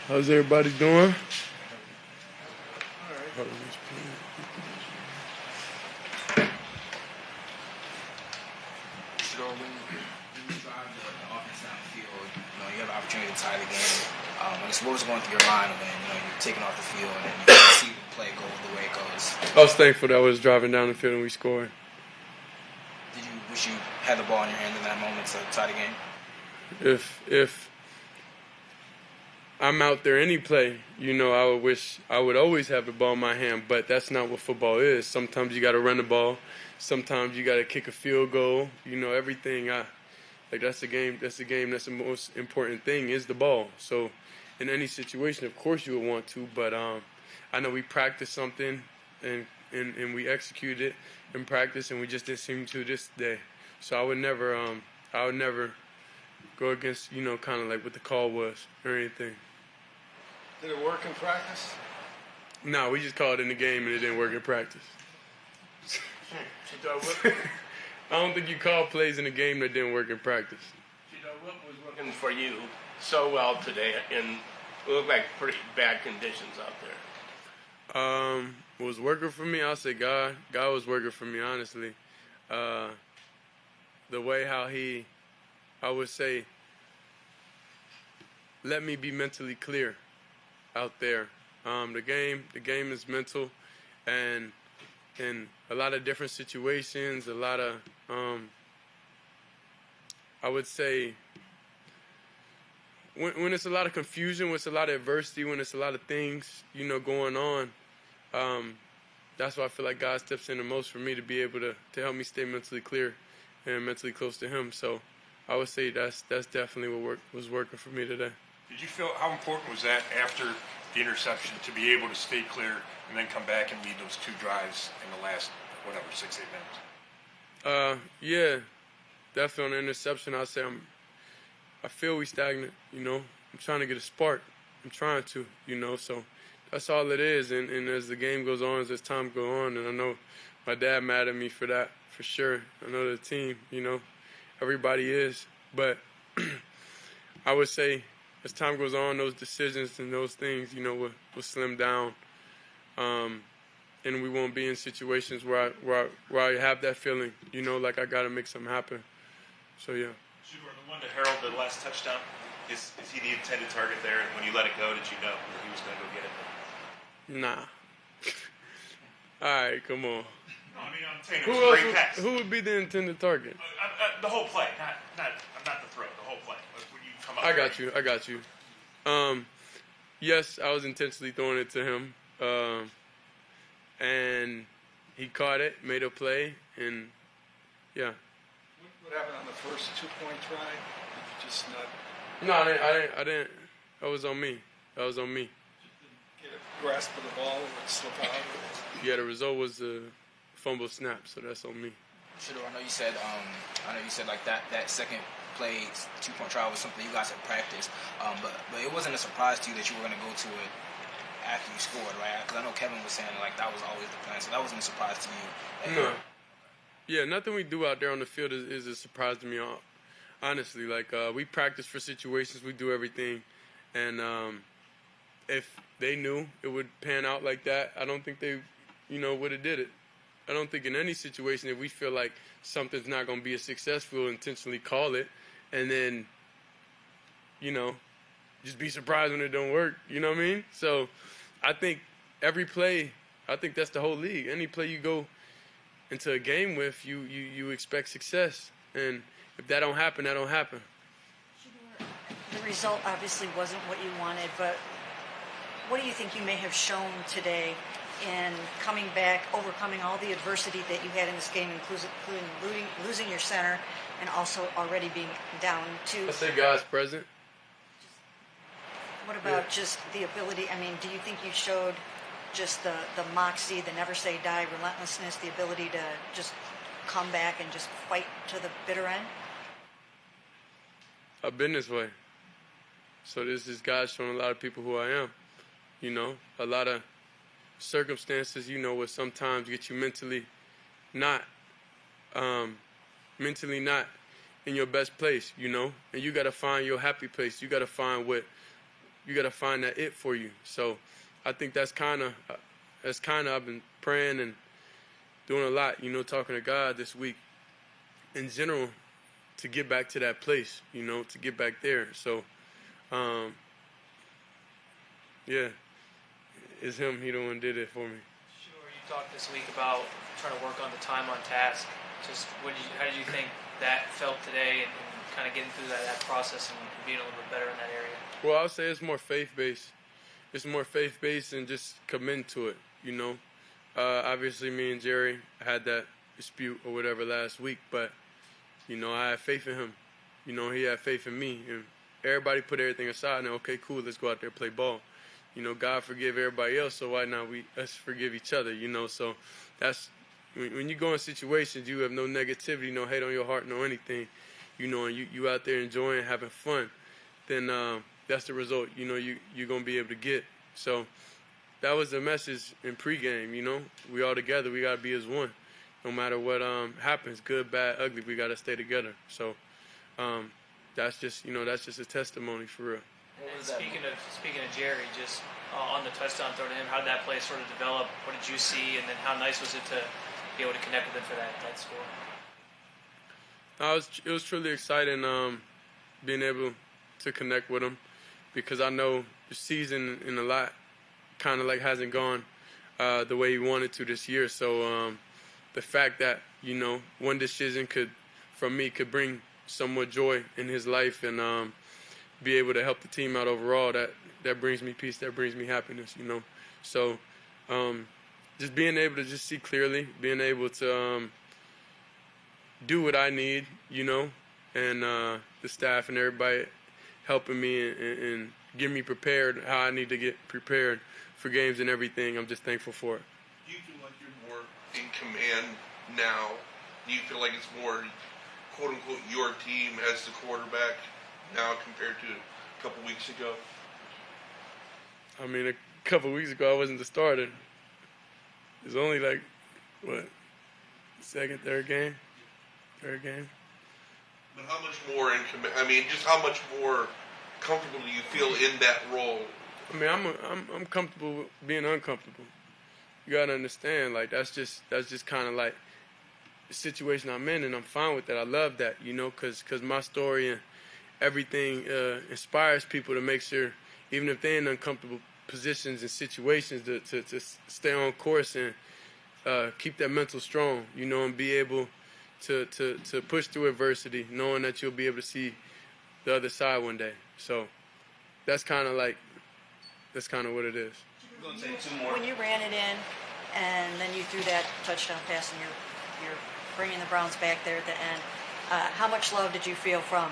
How's everybody doing? Shedeur, when you drive the offense down the field, you have an opportunity to tie the game. I guess what was going through your mind when you're taking off the field and you see the play go the way it goes? I was thankful that I was driving down the field and we scored. Did you wish you had the ball in your hand in that moment to tie the game? If I'm out there any play, I would wish I would always have the ball in my hand, but that's not what football is. Sometimes you got to run the ball. Sometimes you got to kick a field goal. Everything. That's the game. That's the game. That's the most important thing is the ball. So in any situation, of course you would want to, but I know we practiced something and we executed it in practice, and we just didn't seem to this day. So I would never go against, kind of like what the call was or anything. Did it work in practice? No, we just called it in the game and it didn't work in practice. I don't think you call plays in a game that didn't work in practice. What was working for you so well today in what looked like pretty bad conditions out there? What was working for me, I'll say God. God was working for me, honestly. The way how I would say, let me be mentally clear out there. The game is mental, and in a lot of different situations, a lot of, I would say, when it's a lot of confusion, when it's a lot of adversity, when it's a lot of things, going on, that's why I feel like God steps in the most for me to be able to help me stay mentally clear and mentally close to Him. So I would say that's definitely what was working for me today. Did you feel, how important was that after the interception to be able to stay clear and then come back and lead those two drives in the last, 6-8 minutes? Yeah, definitely on the interception, I'll say I feel we stagnant, I'm trying to get a spark. I'm trying to, so that's all it is. And as the game goes on, as time goes on, and I know my dad mad at me for that, for sure. I know the team, everybody is. But I would say as time goes on, those decisions and those things, will slim down. And we won't be in situations where I have that feeling, like I got to make something happen. So, yeah. Shedeur, the one to Harold, the last touchdown, is he the intended target there? And when you let it go, did you know that he was going to go get it? Nah. All right, come on. No, I mean, I'm saying it was a great pass. Who would be the intended target? The whole play, not the throw, the whole play. When you come up I got you. Yes, I was intentionally throwing it to him. And he caught it, made a play, and yeah. What happened on the first 2-point try? Did you just not? No, I didn't. That was on me. Get a grasp of the ball and it slip out? Yeah, the result was a fumble snap, so that's on me. Shedeur, I know you said like that second play 2-point try was something you guys had practiced, but it wasn't a surprise to you that you were going to go to it after you scored, right? Because I know Kevin was saying like that was always the plan, so that wasn't a surprise to you. No. Yeah, nothing we do out there on the field is a surprise to me, honestly. Like, we practice for situations, we do everything, and if they knew it would pan out like that, I don't think they, would have did it. I don't think in any situation if we feel like something's not going to be a success, we'll intentionally call it, and then, just be surprised when it don't work, you know what I mean? So I think every play, I think that's the whole league. Any play you go into a game with, you expect success. And if that don't happen, that don't happen. The result obviously wasn't what you wanted, but what do you think you may have shown today in coming back, overcoming all the adversity that you had in this game, including losing your center and also already being down to... I say God's present. What about just the ability, do you think you showed just the moxie, the never say die relentlessness, the ability to just come back and just fight to the bitter end? I've been this way. So this is God showing a lot of people who I am. A lot of circumstances, what sometimes get you mentally not in your best place, and you got to find your happy place. You got to find what gotta find that it for you. So I think that's kind of I've been praying and doing a lot, talking to God this week in general to get back to that place, to get back there. So, yeah, it's him. He the one did it for me. Sure, you talked this week about trying to work on the time on task. Just how did you think that felt today and kind of getting through that process and being a little bit better in that area? Well, I'll say it's more faith-based. It's more faith-based and just commit to it, Obviously, me and Jerry had that dispute or whatever last week, but, I had faith in him. He had faith in me. And everybody put everything aside and, okay, cool, let's go out there and play ball. God forgive everybody else, so why not us forgive each other, So that's, when you go in situations, you have no negativity, no hate on your heart, no anything, and you out there enjoying, having fun, then that's the result, you're going to be able to get. So that was the message in pregame, We all together, we got to be as one. No matter what happens, good, bad, ugly, we got to stay together. So that's just a testimony for real. And speaking of Jerry, just on the touchdown throw to him, how did that play sort of develop? What did you see? And then how nice was it to be able to connect with him for that score? It was truly exciting being able to connect with him because I know the season in a lot kind of like hasn't gone the way he wanted to this year. So the fact that, one decision could bring somewhat joy in his life and be able to help the team out overall, that brings me peace, that brings me happiness, So just being able to just see clearly, being able to do what I need, and the staff and everybody helping me and get me prepared how I need to get prepared for games and everything. I'm just thankful for it. Do you feel like you're more in command now? Do you feel like it's more, quote unquote, your team as the quarterback now compared to a couple weeks ago? I mean, a couple weeks ago I wasn't the starter. It was only like, second, third game? Third game. But how much more in command? I mean, just how much more comfortable do you feel in that role? I mean, I'm comfortable with being uncomfortable. You gotta understand, like that's just kind of like the situation I'm in, and I'm fine with that. I love that, because my story and everything inspires people to make sure, even if they're in uncomfortable positions and situations, to stay on course and keep that mental strong, and be able to push through adversity, knowing that you'll be able to see the other side one day. So that's kind of what it is. When you ran it in and then you threw that touchdown pass and you're bringing the Browns back there at the end, how much love did you feel from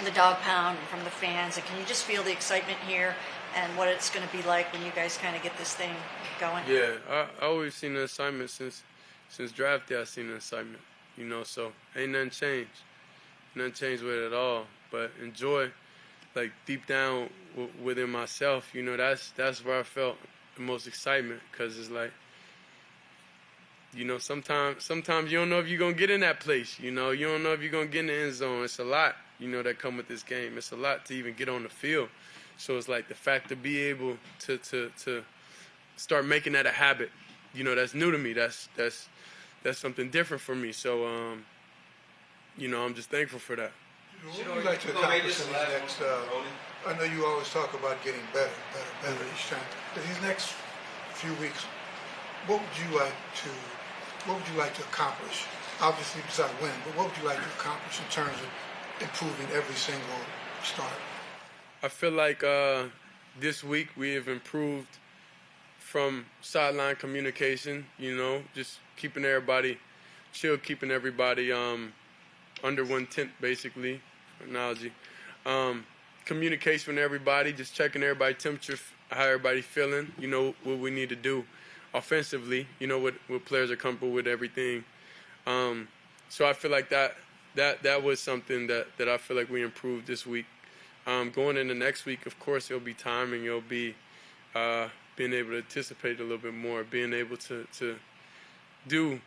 the dog pound and from the fans? And can you just feel the excitement here and what it's going to be like when you guys kind of get this thing going? Yeah, I always seen the assignment since draft day. I seen the assignment, so ain't nothing changed. Nothing changed with it at all. But enjoy, like deep down within myself, that's where I felt the most excitement, because it's like, sometimes you don't know if you're going to get in that place, you don't know if you're going to get in the end zone. It's a lot, that come with this game. It's a lot to even get on the field. So it's like the fact to be able to start making that a habit, that's new to me. That's something different for me. So, I'm just thankful for that. What would you like to accomplish in these next, I know you always talk about getting better each time. But these next few weeks, what would you like to accomplish? Obviously, besides winning, but what would you like to accomplish in terms of improving every single start? I feel like this week we have improved from sideline communication, just keeping everybody chill, keeping everybody under one tent, basically, analogy. Communication with everybody, just checking everybody's temperature, how everybody's feeling, what we need to do offensively, what players are comfortable with, everything. So I feel like that was something that I feel like we improved this week. Going into next week, of course, it'll be timing. It'll be being able to anticipate a little bit more, being able to do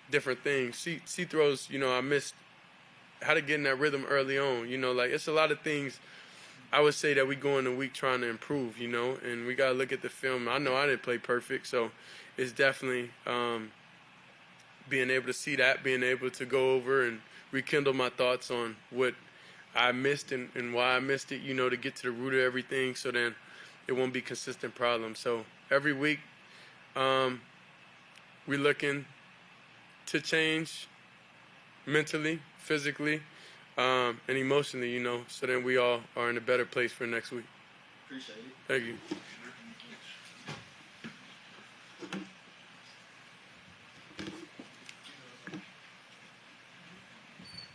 different things. See throws, I missed how to get in that rhythm early on. Like it's a lot of things I would say that we go in the week trying to improve, you know, and we got to look at the film. I know I didn't play perfect, so it's definitely being able to see that, being able to go over and rekindle my thoughts on what I missed and why I missed it, you know, to get to the root of everything so then it won't be consistent problems. So every week we're looking to change mentally, physically, and emotionally, you know, so then we all are in a better place for next week. Appreciate it. Thank you.